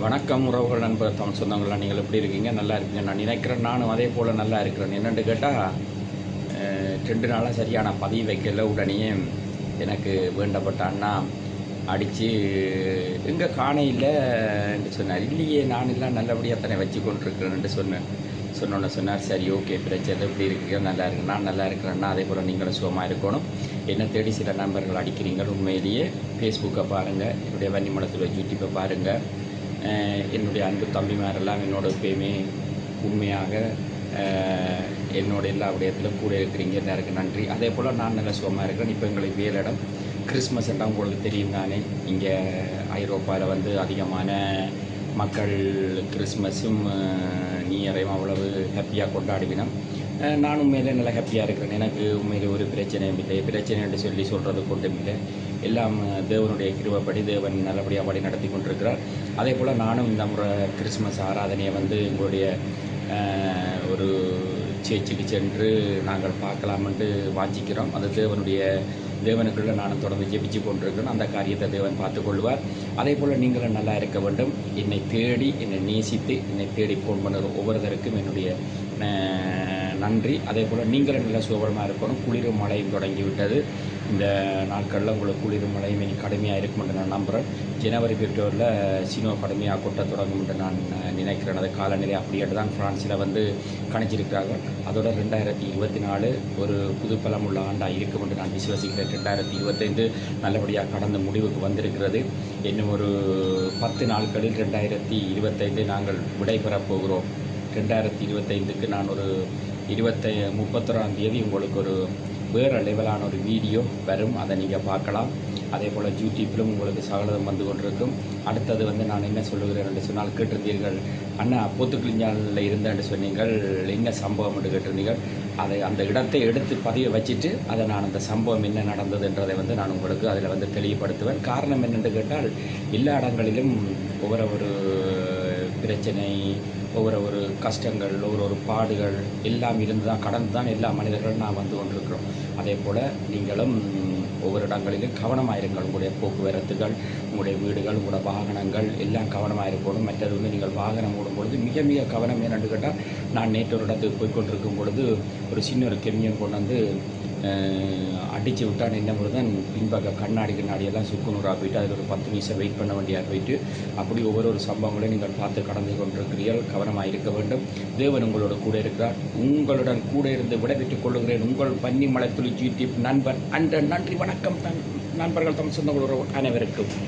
வணக்கம் உறவுகள் நண்பர் தமிழ் சொந்தங்கள்லாம் நீங்கள் எப்படி இருக்கீங்க? நல்லா இருக்கீங்க நான் நினைக்கிறேன். நானும் அதே போல் நல்லா இருக்கிறேன். என்னென்னு கேட்டால் 2 நாளாக சரியான பதிவு வைக்கல. உடனே எனக்கு வேண்டப்பட்ட அண்ணா அடித்து எங்கே காணையில் என்று சொன்னார். இல்லையே நான் எல்லாம் நல்லபடியாக தானே வச்சு கொண்டிருக்கிறேன்னு சொன்னோன்னு சொன்னார். சரி, ஓகே, பிரச்சனை எப்படி இருக்கீங்க? நல்லா இருக்கு, நான் நல்லா இருக்கிறேன்னா அதே போல் நீங்களும் சுகமாக இருக்கணும். என்னை தேடி சில நண்பர்கள் அடிக்கிறீங்க. உண்மையிலேயே ஃபேஸ்புக்கை பாருங்கள், என்னுடைய வன்னிமலத்தில் யூடியூப்பை பாருங்கள். என்னுடைய அன்பு தம்பிமாரெல்லாம் என்னோட எப்பயுமே உண்மையாக என்னோட எல்லா விடயத்திலும் கூட இருக்கிறீங்க. எல்லாருக்கும் நன்றி. அதே போல் நான் நல்ல சுகமாக இருக்கிறேன். இப்போ எங்களுக்கு வேறு இடம் கிறிஸ்மஸ் எல்லாம் உங்களுக்கு தெரியும் தானே. இங்கே ஐரோப்பாவில் வந்து அதிகமான மக்கள் கிறிஸ்மஸும் நியூ இயரையும் அவ்வளவு ஹாப்பியாக கொண்டாடுவினோம். நான் உண்மையிலே நல்லா ஹாப்பியாக இருக்கிறேன். எனக்கு உண்மையிலே ஒரு பிரச்சனையும் இல்லை. பிரச்சனை என்று சொல்கிறது கொண்டும் இல்லை. எல்லாம் தேவனுடைய கிருபைப்படி தேவன் நல்லபடியாக வழி நடத்தி கொண்டிருக்கிறார். அதே போல் நானும் இந்த முறை கிறிஸ்மஸ் ஆராதனையை வந்து உங்களுடைய ஒரு சேர்ச்சுக்கு சென்று நாங்கள் பார்க்கலாமென்று வாஞ்சிக்கிறோம். அது தேவனுக்குள்ளே நானும் தொடர்ந்து ஜெபிச்சு கொண்டிருக்கிறேன். அந்த காரியத்தை தேவன் பார்த்துக்கொள்வார். அதே போல் நீங்களும் நல்லா இருக்க வேண்டும். என்னை தேடி என்னை நேசித்து என்னை தேடி ஃபோன் பண்ணுற ஒவ்வொருத்தருக்கும் என்னுடைய நன்றி. அதே போல் நீங்களும் நல்லா சுகமாக இருக்கணும். குளிரும் மழையும் தொடங்கிவிட்டது. இந்த நாட்களில் உங்களுக்கு குளிரும் மழையும் இனி கடுமையாக இருக்கும் என்று நான் நம்புகிறேன். ஜனவரி பிப்ரவரியில் சினோ கடுமையாக கொட்ட தொடங்கும் என்று நான் நினைக்கிறேன். அது காலநிலை அப்படின்ட்டு தான் ஃப்ரான்ஸில் வந்து கணிச்சிருக்கிறார்கள். அதோட 2024 ஒரு புது பலமுள்ள ஆண்டாக இருக்கும் என்று நான் விசுவசிக்கிறேன். 2025 நல்லபடியாக கடந்த முடிவுக்கு வந்திருக்கிறது. இன்னும் ஒரு 10 நாட்களில் 2025 நாங்கள் விடைபெறப் போகிறோம். 2025க்கு நான் ஒரு 31ஆம் தேதி உங்களுக்கு ஒரு வேறு லெவலான ஒரு வீடியோ வரும். அதை நீங்கள் பார்க்கலாம். அதே போல் யூடியூப்பிலும் உங்களுக்கு சகலதம் வந்து கொண்டிருக்கும். அடுத்தது வந்து நான் என்ன சொல்லுகிறேன் என்று சொன்னால், கேட்டிருந்தீர்கள் அண்ணா போத்துக்கிளிஞ்சாலில் இருந்தேன்னு சொன்னீங்கள், என்ன சம்பவம் என்று கேட்டிருந்தீர்கள். அதை அந்த இடத்தை எடுத்து பதிவை வச்சுட்டு அதை நான் அந்த சம்பவம் என்ன நடந்ததுன்றதை வந்து நான் உங்களுக்கு அதில் வந்து தெளிவுபடுத்துவேன். காரணம் என்னென்று கேட்டால், எல்லா இடங்களிலும் ஒவ்வொரு பிரச்சனை, ஒவ்வொரு கஷ்டங்கள், ஒவ்வொரு பாடுகள் எல்லாம் இருந்து தான் கடந்து தான் எல்லா மனிதர்களும் நான் வந்து கொண்டிருக்கிறோம். அதே போல் நீங்களும் ஒவ்வொரு இடங்களிலும் கவனமாக இருங்கள். உங்களுடைய போக்குவரத்துகள், உங்களுடைய வீடுகள், உங்களோட வாகனங்கள் எல்லாம் கவனமாக இருக்கணும். மற்றது வந்து நீங்கள் வாகனம் ஓடும் பொழுது மிக மிக கவனம் என்னென்னு கேட்டால், நான் நேற்று ஒரு இடத்துக்கு போய்கொண்டிருக்கும் பொழுது ஒரு சின்ன ஒரு கெமியம் கொண்டு வந்து அடித்து விட்டான். என்ன தான் பின்பக்க கண்ணாடியெல்லாம் சுக்குநூறாக போயிட்டு அதில் ஒரு 10 நிமிஷம் வெயிட் பண்ண வேண்டியாக போயிட்டு அப்படி ஒவ்வொரு சம்பவங்களையும் நீங்கள் பார்த்து கடந்து கொண்டிருக்கிறீர்கள். கவனமாக இருக்க வேண்டும். தேவன் உங்களோட கூட இருக்கிறார். உங்களுடன் கூட இருந்து விடைபெற்றுக் கொள்ளுகிறேன். உங்கள் வன்னிமலத்துளி யூடியூப் நண்பன். நன்றி, வணக்கம் நண்பர்கள், தமிழ் சொந்தங்கள் அனைவருக்கும்.